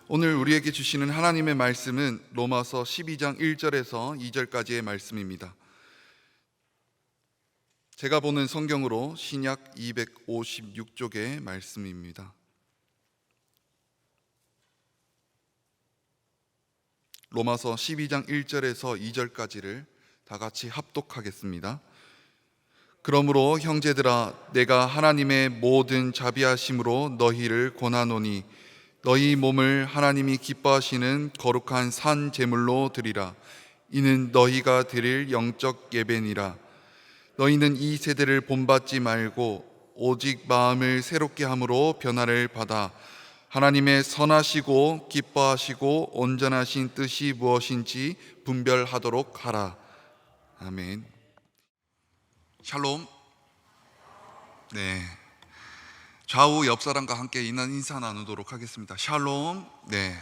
오늘 우리에게 주시는 하나님의 말씀은 로마서 12장 1절에서 2절까지의 말씀입니다. 제가 보는 성경으로 신약 256쪽의 말씀입니다. 로마서 12장 1절에서 2절까지를 다 같이 합독하겠습니다. 그러므로 형제들아, 내가 하나님의 모든 자비하심으로 너희를 권하노니 너희 몸을 하나님이 기뻐하시는 거룩한 산 제물로 드리라. 이는 너희가 드릴 영적 예배니라. 너희는 이 세대를 본받지 말고 오직 마음을 새롭게 함으로 변화를 받아 하나님의 선하시고 기뻐하시고 온전하신 뜻이 무엇인지 분별하도록 하라. 아멘. 샬롬. 네. 좌우 옆 사람과 함께 인사 나누도록 하겠습니다. 샬롬. 네.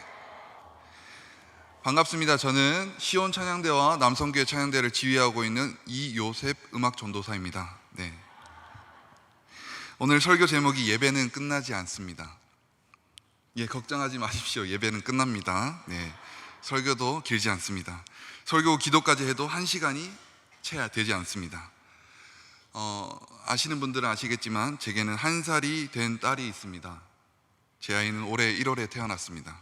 반갑습니다. 저는 시온 찬양대와 남성교회 찬양대를 지휘하고 있는 이요셉 음악 전도사입니다. 네. 오늘 설교 제목이 예배는 끝나지 않습니다. 예, 걱정하지 마십시오. 예배는 끝납니다. 네. 설교도 길지 않습니다. 설교 기도까지 해도 1시간이 채 되지 않습니다. 아시는 분들은 아시겠지만 제게는 1살이 된 딸이 있습니다. 제 아이는 올해 1월에 태어났습니다.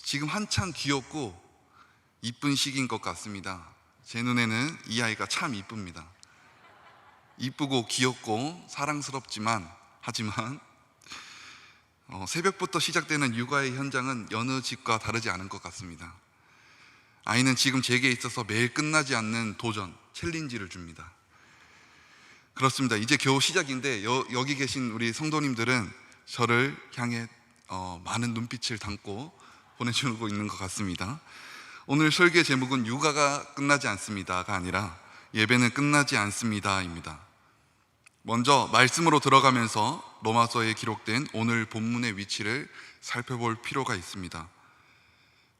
지금 한참 귀엽고 이쁜 시기인 것 같습니다. 제 눈에는 이 아이가 참 이쁩니다. 이쁘고 귀엽고 사랑스럽지만 하지만 새벽부터 시작되는 육아의 현장은 여느 집과 다르지 않은 것 같습니다. 아이는 지금 제게 있어서 매일 끝나지 않는 도전, 챌린지를 줍니다. 그렇습니다. 이제 겨우 시작인데 여기 계신 우리 성도님들은 저를 향해 많은 눈빛을 담고 보내주고 있는 것 같습니다. 오늘 설교의 제목은 육아가 끝나지 않습니다가 아니라 예배는 끝나지 않습니다입니다. 먼저 말씀으로 들어가면서 로마서에 기록된 오늘 본문의 위치를 살펴볼 필요가 있습니다.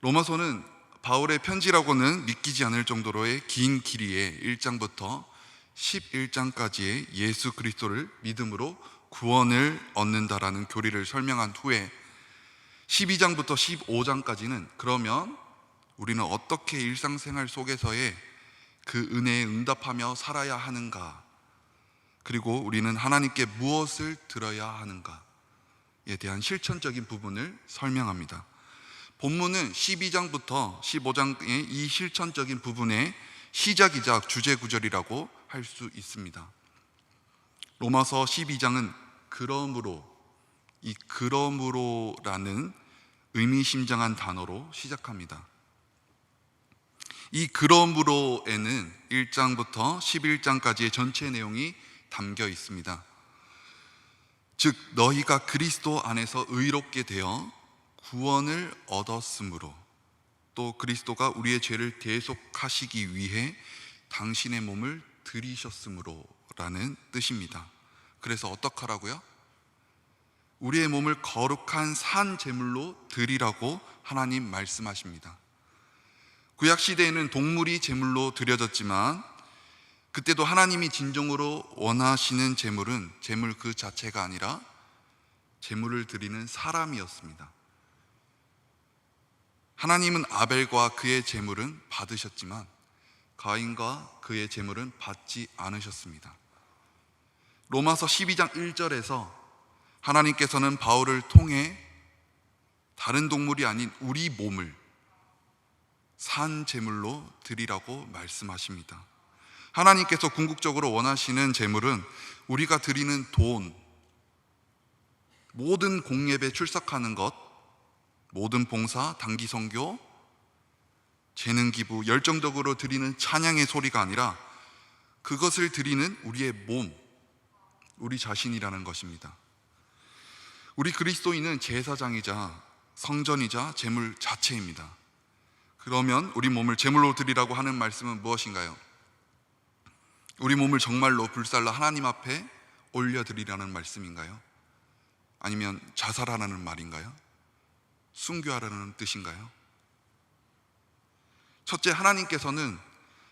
로마서는 바울의 편지라고는 믿기지 않을 정도로의 긴 길이에 1장부터 11장까지의 예수 그리스도를 믿음으로 구원을 얻는다라는 교리를 설명한 후에 12장부터 15장까지는 그러면 우리는 어떻게 일상생활 속에서의 그 은혜에 응답하며 살아야 하는가, 그리고 우리는 하나님께 무엇을 들어야 하는가에 대한 실천적인 부분을 설명합니다. 본문은 12장부터 15장의 이 실천적인 부분의 시작이자 주제 구절이라고 할 수 있습니다. 로마서 12장은 이 그러므로라는 의미심장한 단어로 시작합니다. 이 그러므로에는 1장부터 11장까지의 전체 내용이 담겨 있습니다. 즉 너희가 그리스도 안에서 의롭게 되어 구원을 얻었으므로, 또 그리스도가 우리의 죄를 대속하시기 위해 당신의 몸을 들이셨으므로 라는 뜻입니다. 그래서 어떡하라고요? 우리의 몸을 거룩한 산 제물로 드리라고 하나님 말씀하십니다. 구약시대에는 동물이 제물로 드려졌지만 그때도 하나님이 진정으로 원하시는 제물은 제물 그 자체가 아니라 제물을 드리는 사람이었습니다. 하나님은 아벨과 그의 제물은 받으셨지만 가인과 그의 제물은 받지 않으셨습니다. 로마서 12장 1절에서 하나님께서는 바울을 통해 다른 동물이 아닌 우리 몸을 산 제물로 드리라고 말씀하십니다. 하나님께서 궁극적으로 원하시는 제물은 우리가 드리는 돈, 모든 공예배에 출석하는 것, 모든 봉사, 단기 선교, 재능 기부, 열정적으로 드리는 찬양의 소리가 아니라 그것을 드리는 우리의 몸, 우리 자신이라는 것입니다. 우리 그리스도인은 제사장이자 성전이자 제물 자체입니다. 그러면 우리 몸을 제물로 드리라고 하는 말씀은 무엇인가요? 우리 몸을 정말로 불살라 하나님 앞에 올려드리라는 말씀인가요? 아니면 자살하라는 말인가요? 순교하라는 뜻인가요? 첫째, 하나님께서는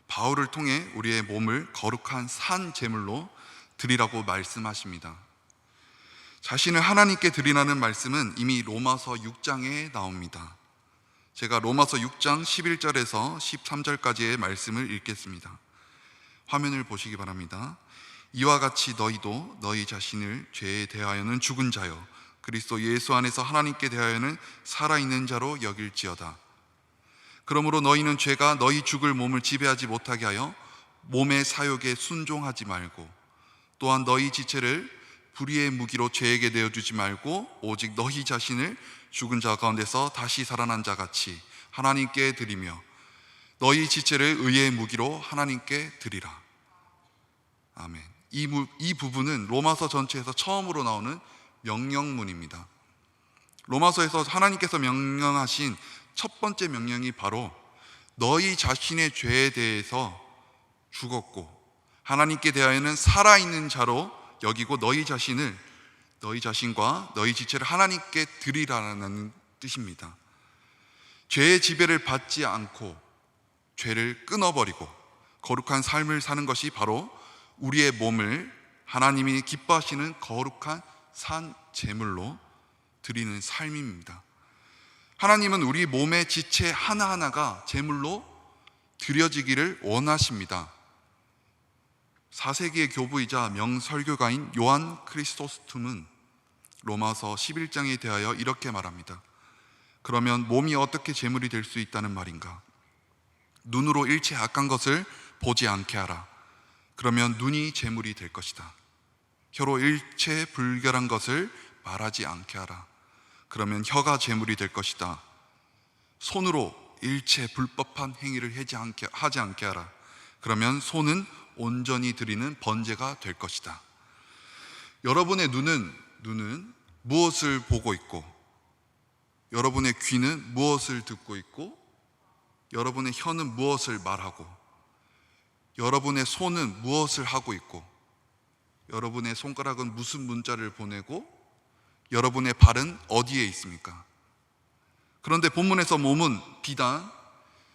바울을 통해 우리의 몸을 거룩한 산 제물로 드리라고 말씀하십니다. 자신을 하나님께 드리라는 말씀은 이미 로마서 6장에 나옵니다. 제가 로마서 6장 11절에서 13절까지의 말씀을 읽겠습니다. 화면을 보시기 바랍니다. 이와 같이 너희도 너희 자신을 죄에 대하여는 죽은 자요 그리스도 예수 안에서 하나님께 대하여는 살아있는 자로 여길지어다. 그러므로 너희는 죄가 너희 죽을 몸을 지배하지 못하게 하여 몸의 사욕에 순종하지 말고, 또한 너희 지체를 불의의 무기로 죄에게 내어주지 말고 오직 너희 자신을 죽은 자 가운데서 다시 살아난 자 같이 하나님께 드리며 너희 지체를 의의 무기로 하나님께 드리라. 아멘. 이 부분은 로마서 전체에서 처음으로 나오는 명령문입니다. 로마서에서 하나님께서 명령하신 첫 번째 명령이 바로 너희 자신의 죄에 대해서 죽었고 하나님께 대하여는 살아있는 자로 여기고 너희 자신과 너희 지체를 하나님께 드리라는 뜻입니다. 죄의 지배를 받지 않고 죄를 끊어버리고 거룩한 삶을 사는 것이 바로 우리의 몸을 하나님이 기뻐하시는 거룩한 산 제물로 드리는 삶입니다. 하나님은 우리 몸의 지체 하나하나가 제물로 드려지기를 원하십니다. 4세기의 교부이자 명설교가인 요한 크리스토스툼은 로마서 11장에 대하여 이렇게 말합니다. 그러면 몸이 어떻게 제물이 될 수 있다는 말인가? 눈으로 일체 악한 것을 보지 않게 하라. 그러면 눈이 제물이 될 것이다. 혀로 일체 불결한 것을 말하지 않게 하라. 그러면 혀가 제물이 될 것이다. 손으로 일체 불법한 행위를 하지 않게 하라. 그러면 손은 온전히 드리는 번제가 될 것이다. 여러분의 눈은 무엇을 보고 있고, 여러분의 귀는 무엇을 듣고 있고, 여러분의 혀는 무엇을 말하고, 여러분의 손은 무엇을 하고 있고, 여러분의 손가락은 무슨 문자를 보내고, 여러분의 발은 어디에 있습니까? 그런데 본문에서 몸은 비단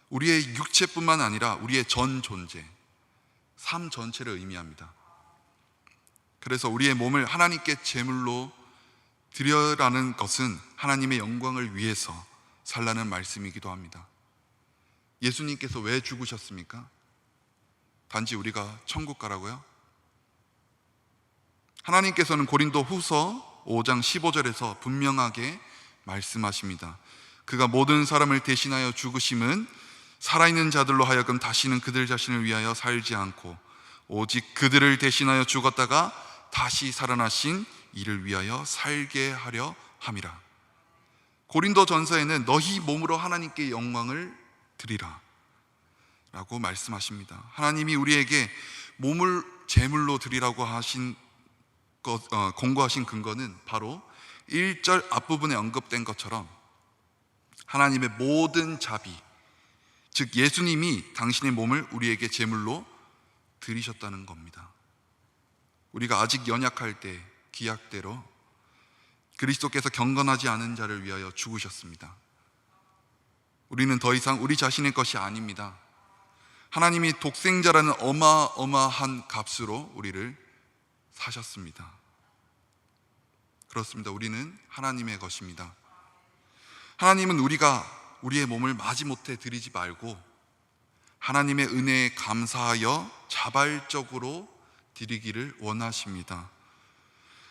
우리의 육체뿐만 아니라 우리의 전 존재, 삶 전체를 의미합니다. 그래서 우리의 몸을 하나님께 제물로 드려라는 것은 하나님의 영광을 위해서 살라는 말씀이기도 합니다. 예수님께서 왜 죽으셨습니까? 단지 우리가 천국 가라고요? 하나님께서는 고린도 후서 5장 15절에서 분명하게 말씀하십니다. 그가 모든 사람을 대신하여 죽으심은 살아있는 자들로 하여금 다시는 그들 자신을 위하여 살지 않고 오직 그들을 대신하여 죽었다가 다시 살아나신 이를 위하여 살게 하려 함이라. 고린도 전서에는 너희 몸으로 하나님께 영광을 드리라 라고 말씀하십니다. 하나님이 우리에게 몸을 제물로 드리라고 공고하신 근거는 바로 1절 앞부분에 언급된 것처럼 하나님의 모든 자비, 즉 예수님이 당신의 몸을 우리에게 제물로 드리셨다는 겁니다. 우리가 아직 연약할 때 기약대로 그리스도께서 경건하지 않은 자를 위하여 죽으셨습니다. 우리는 더 이상 우리 자신의 것이 아닙니다. 하나님이 독생자라는 어마어마한 값으로 우리를 사셨습니다. 그렇습니다. 우리는 하나님의 것입니다. 하나님은 우리가 우리의 몸을 마지못해 드리지 말고 하나님의 은혜에 감사하여 자발적으로 드리기를 원하십니다.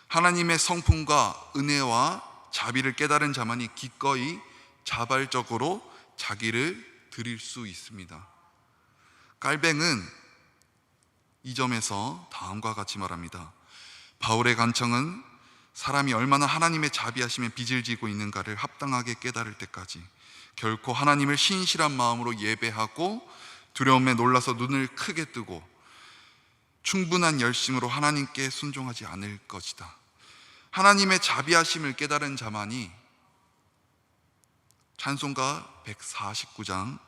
하나님의 성품과 은혜와 자비를 깨달은 자만이 기꺼이 자발적으로 자기를 드릴 수 있습니다. 깔뱅은 이 점에서 다음과 같이 말합니다. 바울의 간청은 사람이 얼마나 하나님의 자비하심에 빚을 지고 있는가를 합당하게 깨달을 때까지 결코 하나님을 신실한 마음으로 예배하고 두려움에 놀라서 눈을 크게 뜨고 충분한 열심으로 하나님께 순종하지 않을 것이다. 하나님의 자비하심을 깨달은 자만이 찬송가 149장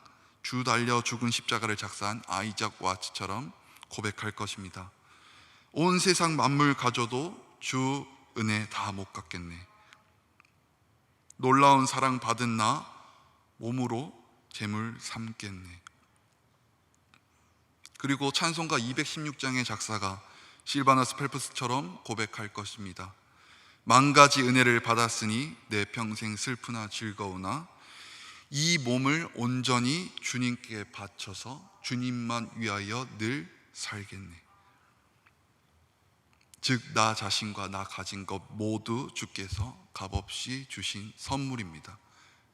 주 달려 죽은 십자가를 작사한 아이작 와츠처럼 고백할 것입니다. 온 세상 만물 가져도 주 은혜 다 못 갚겠네. 놀라운 사랑 받은 나 몸으로 제물 삼겠네. 그리고 찬송가 216장의 작사가 실바나스 펠프스처럼 고백할 것입니다. 만 가지 은혜를 받았으니 내 평생 슬프나 즐거우나 이 몸을 온전히 주님께 바쳐서 주님만 위하여 늘 살겠네. 즉 나 자신과 나 가진 것 모두 주께서 값없이 주신 선물입니다.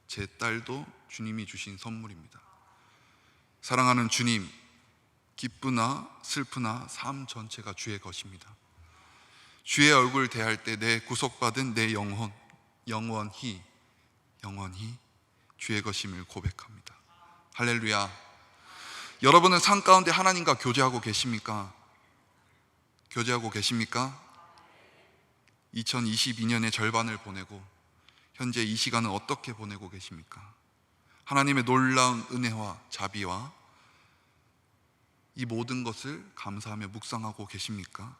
제 딸도 주님이 주신 선물입니다. 사랑하는 주님, 기쁘나 슬프나 삶 전체가 주의 것입니다. 주의 얼굴 대할 때 내 구속받은 내 영원히 주의 것임을 고백합니다. 할렐루야. 여러분은 삶 가운데 하나님과 교제하고 계십니까? 교제하고 계십니까? 2022년의 절반을 보내고 현재 이 시간은 어떻게 보내고 계십니까? 하나님의 놀라운 은혜와 자비와 이 모든 것을 감사하며 묵상하고 계십니까?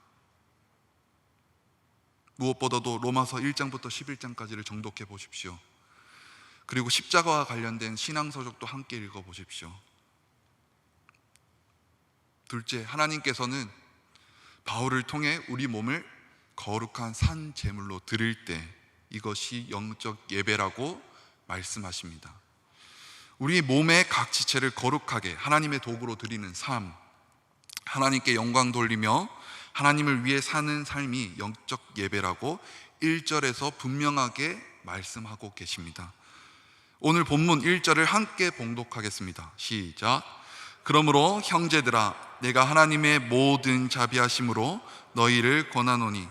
무엇보다도 로마서 1장부터 11장까지를 정독해 보십시오. 그리고 십자가와 관련된 신앙서적도 함께 읽어보십시오. 둘째, 하나님께서는 바울을 통해 우리 몸을 거룩한 산 제물로 드릴 때 이것이 영적 예배라고 말씀하십니다. 우리 몸의 각 지체를 거룩하게 하나님의 도구로 드리는 삶, 하나님께 영광 돌리며 하나님을 위해 사는 삶이 영적 예배라고 1절에서 분명하게 말씀하고 계십니다. 오늘 본문 1절을 함께 봉독하겠습니다. 시작. 그러므로 형제들아, 내가 하나님의 모든 자비하심으로 너희를 권하노니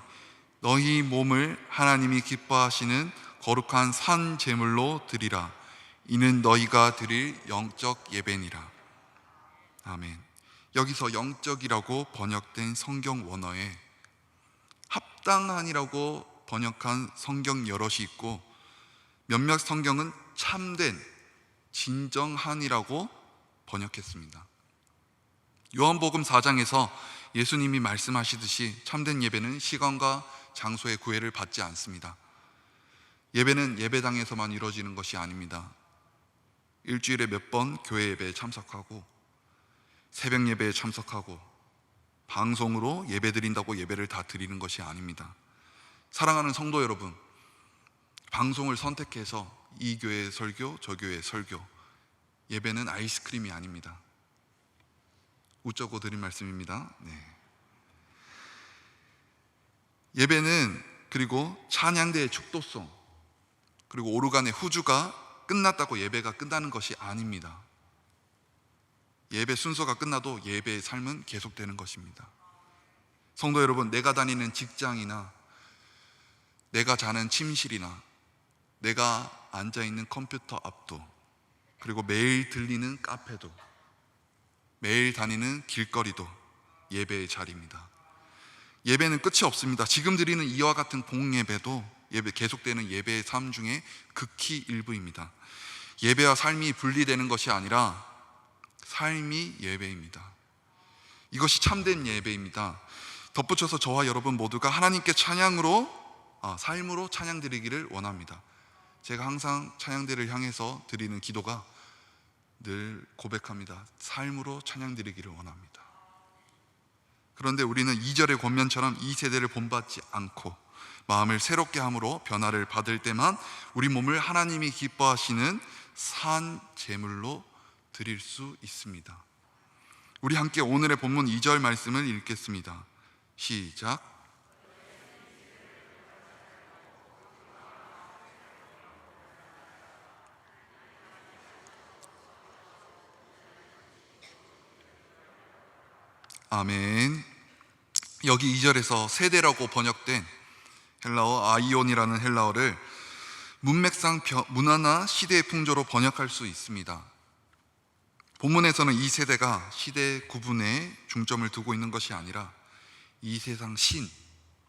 너희 몸을 하나님이 기뻐하시는 거룩한 산 제물로 드리라. 이는 너희가 드릴 영적 예배니라. 아멘. 여기서 영적이라고 번역된 성경 원어에 합당한이라고 번역한 성경 여럿이 있고 몇몇 성경은 참된, 진정한이라고 번역했습니다. 요한복음 4장에서 예수님이 말씀하시듯이 참된 예배는 시간과 장소의 구애를 받지 않습니다. 예배는 예배당에서만 이루어지는 것이 아닙니다. 일주일에 몇 번 교회 예배에 참석하고 새벽 예배에 참석하고 방송으로 예배 드린다고 예배를 다 드리는 것이 아닙니다. 사랑하는 성도 여러분, 방송을 선택해서 이 교회의 설교, 저 교회의 설교, 예배는 아이스크림이 아닙니다. 웃자고 드린 말씀입니다. 예배는 그리고 찬양대의 축도성, 그리고 오르간의 후주가 끝났다고 예배가 끝나는 것이 아닙니다. 예배 순서가 끝나도 예배의 삶은 계속되는 것입니다. 성도 여러분, 내가 다니는 직장이나 내가 자는 침실이나 내가 앉아있는 컴퓨터 앞도, 그리고 매일 들리는 카페도, 매일 다니는 길거리도 예배의 자리입니다. 예배는 끝이 없습니다. 지금 드리는 이와 같은 공예배도 계속되는 예배의 삶 중에 극히 일부입니다. 예배와 삶이 분리되는 것이 아니라 삶이 예배입니다. 이것이 참된 예배입니다. 덧붙여서 저와 여러분 모두가 하나님께 삶으로 찬양 드리기를 원합니다. 제가 항상 찬양대를 향해서 드리는 기도가 늘 고백합니다. 삶으로 찬양 드리기를 원합니다. 그런데 우리는 2절의 권면처럼 이 세대를 본받지 않고 마음을 새롭게 함으로 변화를 받을 때만 우리 몸을 하나님이 기뻐하시는 산 제물로 드릴 수 있습니다. 우리 함께 오늘의 본문 2절 말씀을 읽겠습니다. 시작. 아멘. 여기 2절에서 세대라고 번역된 헬라어 아이온이라는 헬라어를 문맥상 문화나 시대의 풍조로 번역할 수 있습니다. 본문에서는 이 세대가 시대 구분에 중점을 두고 있는 것이 아니라 이 세상 신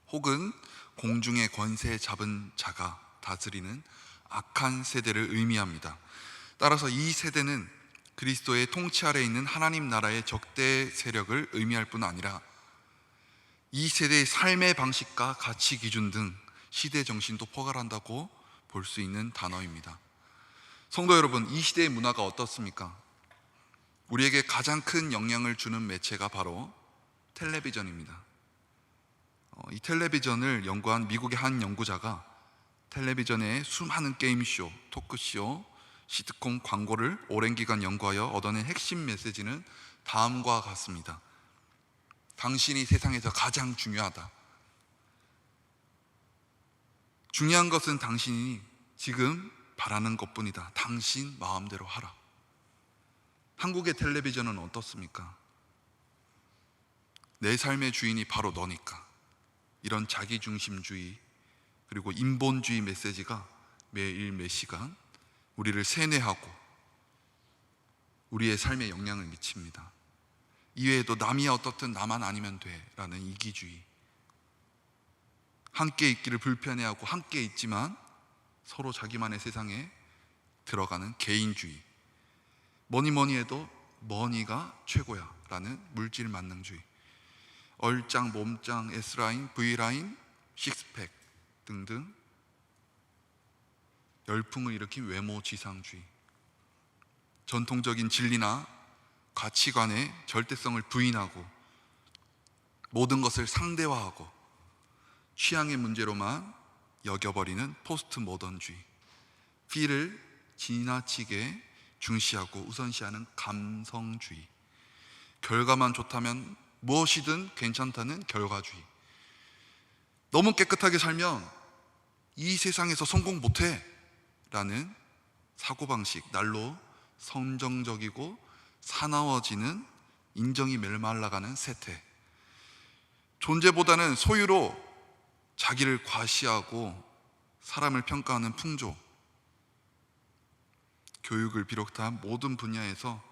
혹은 공중의 권세 잡은 자가 다스리는 악한 세대를 의미합니다. 따라서 이 세대는 그리스도의 통치 아래 있는 하나님 나라의 적대 세력을 의미할 뿐 아니라 이 세대의 삶의 방식과 가치 기준 등 시대 정신도 포괄한다고 볼 수 있는 단어입니다. 성도 여러분, 이 시대의 문화가 어떻습니까? 우리에게 가장 큰 영향을 주는 매체가 바로 텔레비전입니다. 이 텔레비전을 연구한 미국의 한 연구자가 텔레비전의 수많은 게임쇼, 토크쇼, 시트콤 광고를 오랜 기간 연구하여 얻어낸 핵심 메시지는 다음과 같습니다. 당신이 세상에서 가장 중요하다. 중요한 것은 당신이 지금 바라는 것뿐이다. 당신 마음대로 하라. 한국의 텔레비전은 어떻습니까? 내 삶의 주인이 바로 너니까. 이런 자기중심주의 그리고 인본주의 메시지가 매일 매 시간 우리를 세뇌하고 우리의 삶에 영향을 미칩니다. 이외에도 남이 어떻든 나만 아니면 돼 라는 이기주의, 함께 있기를 불편해하고 함께 있지만 서로 자기만의 세상에 들어가는 개인주의, 뭐니 해도 머니가 최고야 라는 물질 만능주의, 얼짱, 몸짱, S라인, V라인, 식스팩 등등 열풍을 일으킨 외모 지상주의, 전통적인 진리나 가치관의 절대성을 부인하고 모든 것을 상대화하고 취향의 문제로만 여겨버리는 포스트 모던주의, 필을 지나치게 중시하고 우선시하는 감성주의, 결과만 좋다면 무엇이든 괜찮다는 결과주의, 너무 깨끗하게 살면 이 세상에서 성공 못해 라는 사고방식, 날로 선정적이고 사나워지는 인정이 메말라가는 세태, 존재보다는 소유로 자기를 과시하고 사람을 평가하는 풍조, 교육을 비롯한 모든 분야에서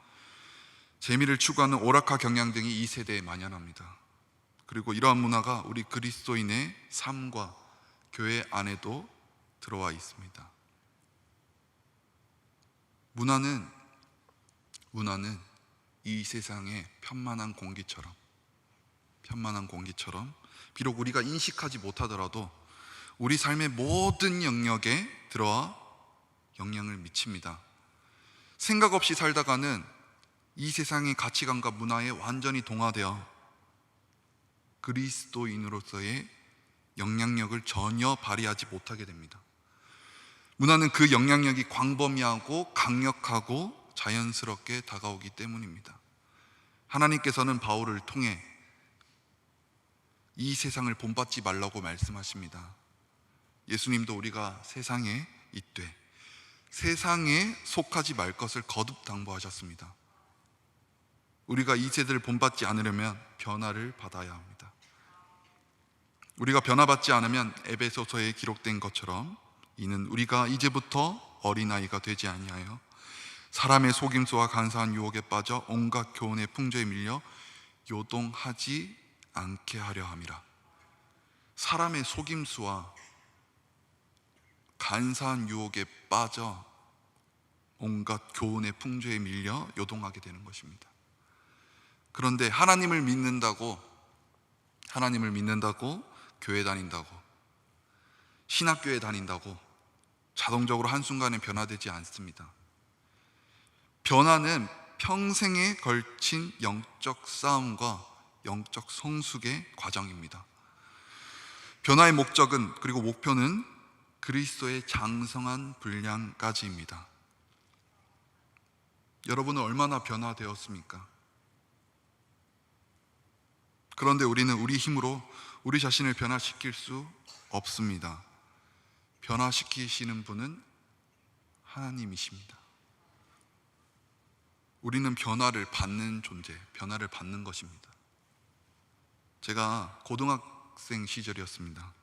재미를 추구하는 오락가 경향 등이 이 세대에 만연합니다. 그리고 이러한 문화가 우리 그리스도인의 삶과 교회 안에도 들어와 있습니다. 문화는 이 세상의 편만한 공기처럼 비록 우리가 인식하지 못하더라도 우리 삶의 모든 영역에 들어와 영향을 미칩니다. 생각 없이 살다가는 이 세상의 가치관과 문화에 완전히 동화되어 그리스도인으로서의 영향력을 전혀 발휘하지 못하게 됩니다. 문화는 그 영향력이 광범위하고 강력하고 자연스럽게 다가오기 때문입니다. 하나님께서는 바울을 통해 이 세상을 본받지 말라고 말씀하십니다. 예수님도 우리가 세상에 있되 세상에 속하지 말 것을 거듭 당부하셨습니다. 우리가 이 세대를 본받지 않으려면 변화를 받아야 합니다. 우리가 변화받지 않으면 에베소서에 기록된 것처럼 이는 우리가 이제부터 어린아이가 되지 아니하여 사람의 속임수와 간사한 유혹에 빠져 온갖 교훈의 풍조에 밀려 요동하지 않게 하려 함이라. 사람의 속임수와 간사한 유혹에 빠져 온갖 교훈의 풍조에 밀려 요동하게 되는 것입니다. 그런데 하나님을 믿는다고 교회 다닌다고 신학교에 다닌다고 자동적으로 한순간에 변화되지 않습니다. 변화는 평생에 걸친 영적 싸움과 영적 성숙의 과정입니다. 변화의 목적은 그리고 목표는 그리스도의 장성한 분량까지입니다. 여러분은 얼마나 변화되었습니까? 그런데 우리는 우리 힘으로 우리 자신을 변화시킬 수 없습니다. 변화시키시는 분은 하나님이십니다. 우리는 변화를 받는 존재, 변화를 받는 것입니다. 제가 고등학생 시절이었습니다.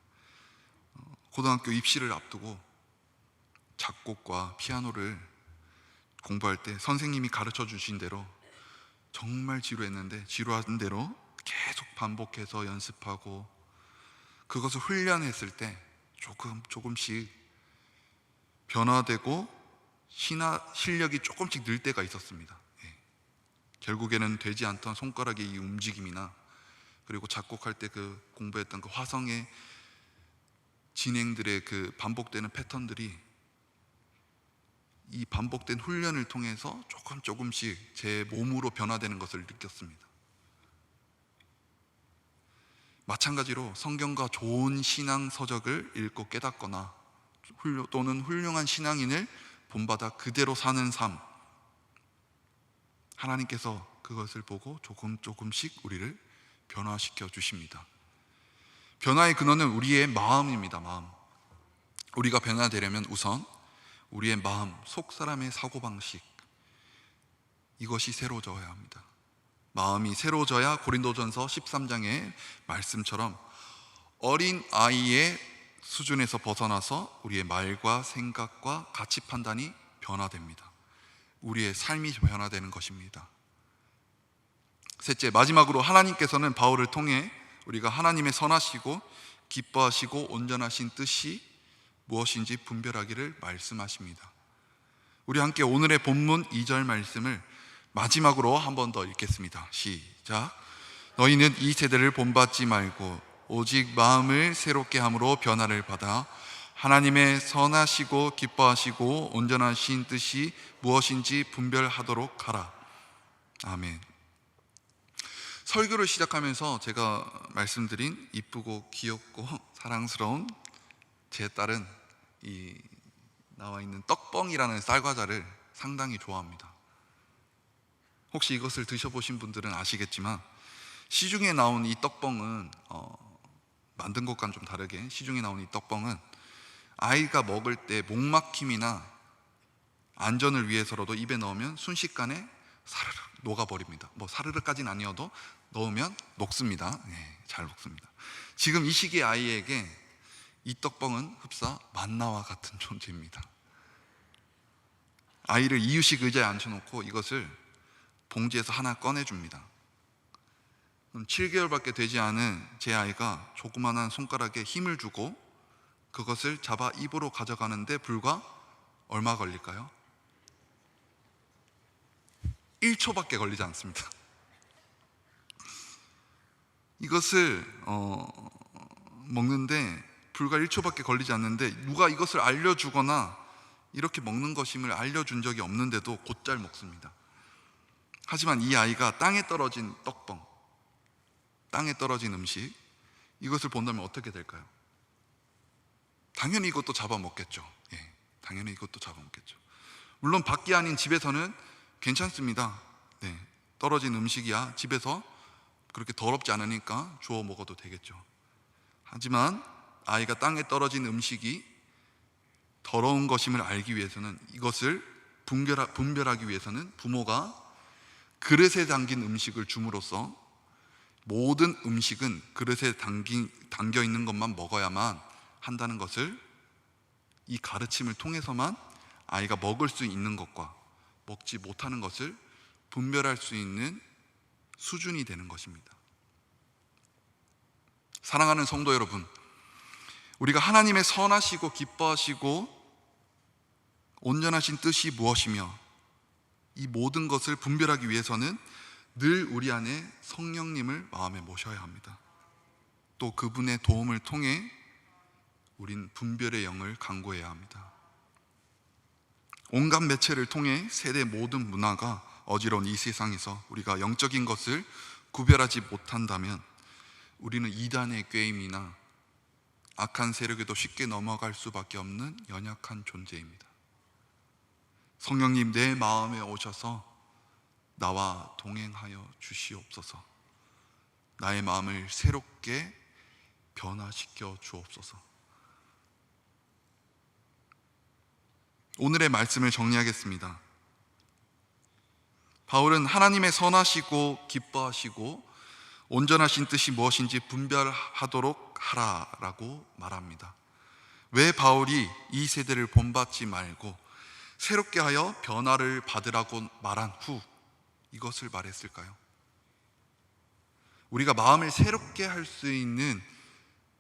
고등학교 입시를 앞두고 작곡과 피아노를 공부할 때 선생님이 가르쳐 주신 대로 정말 지루한 대로 계속 반복해서 연습하고 그것을 훈련했을 때 조금씩 변화되고 실력이 조금씩 늘 때가 있었습니다. 결국에는 되지 않던 손가락의 이 움직임이나 그리고 작곡할 때 그 공부했던 그 화성의 진행들의 그 반복되는 패턴들이 이 반복된 훈련을 통해서 조금씩 제 몸으로 변화되는 것을 느꼈습니다. 마찬가지로 성경과 좋은 신앙 서적을 읽고 깨닫거나 또는 훌륭한 신앙인을 본받아 그대로 사는 삶, 하나님께서 그것을 보고 조금씩 우리를 변화시켜 주십니다. 변화의 근원은 우리의 마음입니다. 마음. 우리가 변화되려면 우선 우리의 마음, 속 사람의 사고방식, 이것이 새로워져야 합니다. 마음이 새로워져야 고린도전서 13장의 말씀처럼 어린 아이의 수준에서 벗어나서 우리의 말과 생각과 가치 판단이 변화됩니다. 우리의 삶이 변화되는 것입니다. 셋째, 마지막으로 하나님께서는 바울을 통해 우리가 하나님의 선하시고 기뻐하시고 온전하신 뜻이 무엇인지 분별하기를 말씀하십니다. 우리 함께 오늘의 본문 2절 말씀을 마지막으로 한 번 더 읽겠습니다. 시작. 너희는 이 세대를 본받지 말고 오직 마음을 새롭게 함으로 변화를 받아 하나님의 선하시고 기뻐하시고 온전하신 뜻이 무엇인지 분별하도록 하라. 아멘. 설교를 시작하면서 제가 말씀드린 이쁘고 귀엽고 사랑스러운 제 딸은 이 나와 있는 떡뻥이라는 쌀과자를 상당히 좋아합니다. 혹시 이것을 드셔보신 분들은 아시겠지만 시중에 나온 이 떡뻥은 만든 것과는 좀 다르게 시중에 나온 이 떡뻥은 아이가 먹을 때 목막힘이나 안전을 위해서라도 입에 넣으면 순식간에 사르르 녹아버립니다. 뭐 사르르까지는 아니어도 넣으면 녹습니다. 네, 잘 녹습니다. 지금 이 시기의 아이에게 이 떡뻥은 흡사 만나와 같은 존재입니다. 아이를 이유식 의자에 앉혀놓고 이것을 봉지에서 하나 꺼내줍니다. 7개월밖에 되지 않은 제 아이가 조그만한 손가락에 힘을 주고 그것을 잡아 입으로 가져가는데 불과 얼마 걸릴까요? 1초밖에 걸리지 않습니다. 이것을 먹는데 불과 1초밖에 걸리지 않는데 누가 이것을 알려주거나 이렇게 먹는 것임을 알려준 적이 없는데도 곧잘 먹습니다. 하지만 이 아이가 땅에 떨어진 떡뻥, 땅에 떨어진 음식, 이것을 본다면 어떻게 될까요? 당연히 이것도 잡아먹겠죠. 예, 당연히 이것도 잡아먹겠죠. 물론 밖이 아닌 집에서는 괜찮습니다. 네, 떨어진 음식이야 집에서 그렇게 더럽지 않으니까 주워 먹어도 되겠죠. 하지만 아이가 땅에 떨어진 음식이 더러운 것임을 알기 위해서는, 이것을 분별하기 위해서는 부모가 그릇에 담긴 음식을 줌으로써 모든 음식은 그릇에 담겨 있는 것만 먹어야만 한다는 것을, 이 가르침을 통해서만 아이가 먹을 수 있는 것과 먹지 못하는 것을 분별할 수 있는 수준이 되는 것입니다. 사랑하는 성도 여러분, 우리가 하나님의 선하시고 기뻐하시고 온전하신 뜻이 무엇이며 이 모든 것을 분별하기 위해서는 늘 우리 안에 성령님을 마음에 모셔야 합니다. 또 그분의 도움을 통해 우린 분별의 영을 강구해야 합니다. 온갖 매체를 통해 세대 모든 문화가 어지러운 이 세상에서 우리가 영적인 것을 구별하지 못한다면 우리는 이단의 꾀임이나 악한 세력에도 쉽게 넘어갈 수밖에 없는 연약한 존재입니다. 성령님, 내 마음에 오셔서 나와 동행하여 주시옵소서. 나의 마음을 새롭게 변화시켜 주옵소서. 오늘의 말씀을 정리하겠습니다. 바울은 하나님의 선하시고 기뻐하시고 온전하신 뜻이 무엇인지 분별하도록 하라라고 말합니다. 왜 바울이 이 세대를 본받지 말고 새롭게 하여 변화를 받으라고 말한 후 이것을 말했을까요? 우리가 마음을 새롭게 할 수 있는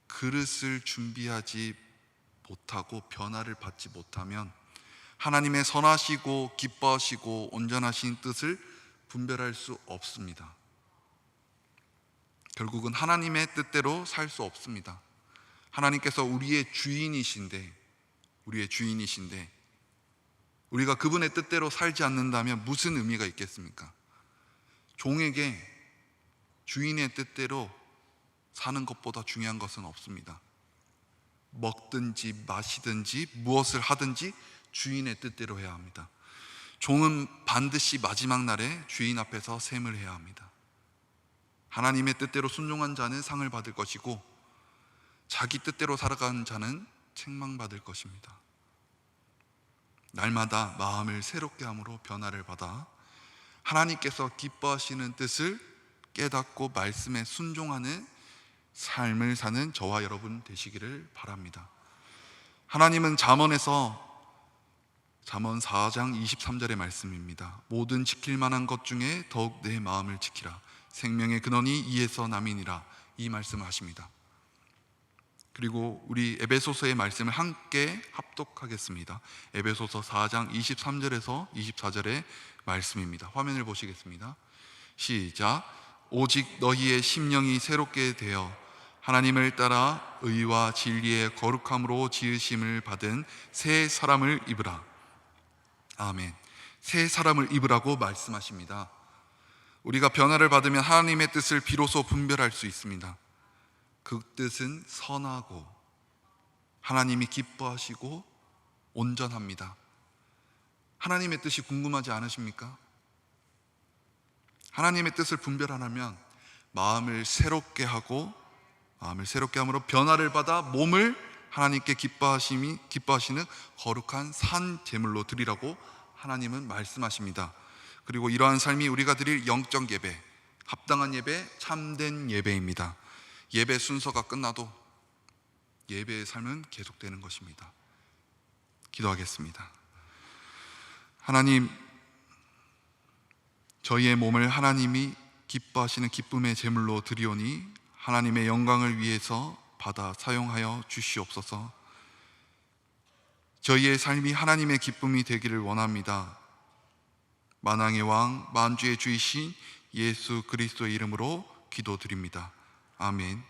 그릇을 준비하지 못하고 변화를 받지 못하면 하나님의 선하시고 기뻐하시고 온전하신 뜻을 분별할 수 없습니다. 결국은 하나님의 뜻대로 살 수 없습니다. 하나님께서 우리의 주인이신데 우리가 그분의 뜻대로 살지 않는다면 무슨 의미가 있겠습니까? 종에게 주인의 뜻대로 사는 것보다 중요한 것은 없습니다. 먹든지 마시든지 무엇을 하든지 주인의 뜻대로 해야 합니다. 종은 반드시 마지막 날에 주인 앞에서 셈을 해야 합니다. 하나님의 뜻대로 순종한 자는 상을 받을 것이고 자기 뜻대로 살아가는 자는 책망받을 것입니다. 날마다 마음을 새롭게 함으로 변화를 받아 하나님께서 기뻐하시는 뜻을 깨닫고 말씀에 순종하는 삶을 사는 저와 여러분 되시기를 바랍니다. 하나님은 잠언에서 잠언 4장 23절의 말씀입니다. 모든 지킬 만한 것 중에 더욱 내 마음을 지키라. 생명의 근원이 이에서 남이니라. 이 말씀을 하십니다. 그리고 우리 에베소서의 말씀을 함께 합독하겠습니다. 에베소서 4장 23절에서 24절의 말씀입니다. 화면을 보시겠습니다. 시작. 오직 너희의 심령이 새롭게 되어 하나님을 따라 의와 진리의 거룩함으로 지으심을 받은 새 사람을 입으라. 아멘. 새 사람을 입으라고 말씀하십니다. 우리가 변화를 받으면 하나님의 뜻을 비로소 분별할 수 있습니다. 그 뜻은 선하고 하나님이 기뻐하시고 온전합니다. 하나님의 뜻이 궁금하지 않으십니까? 하나님의 뜻을 분별하려면 마음을 새롭게 함으로 변화를 받아 몸을 하나님께 기뻐하시는 거룩한 산 제물로 드리라고 하나님은 말씀하십니다. 그리고 이러한 삶이 우리가 드릴 영적 예배, 합당한 예배, 참된 예배입니다. 예배 순서가 끝나도 예배의 삶은 계속되는 것입니다. 기도하겠습니다. 하나님, 저희의 몸을 하나님이 기뻐하시는 기쁨의 제물로 드리오니 하나님의 영광을 위해서 받아 사용하여 주시옵소서. 저희의 삶이 하나님의 기쁨이 되기를 원합니다. 만왕의 왕, 만주의 주이신 예수 그리스도의 이름으로 기도드립니다. 아멘.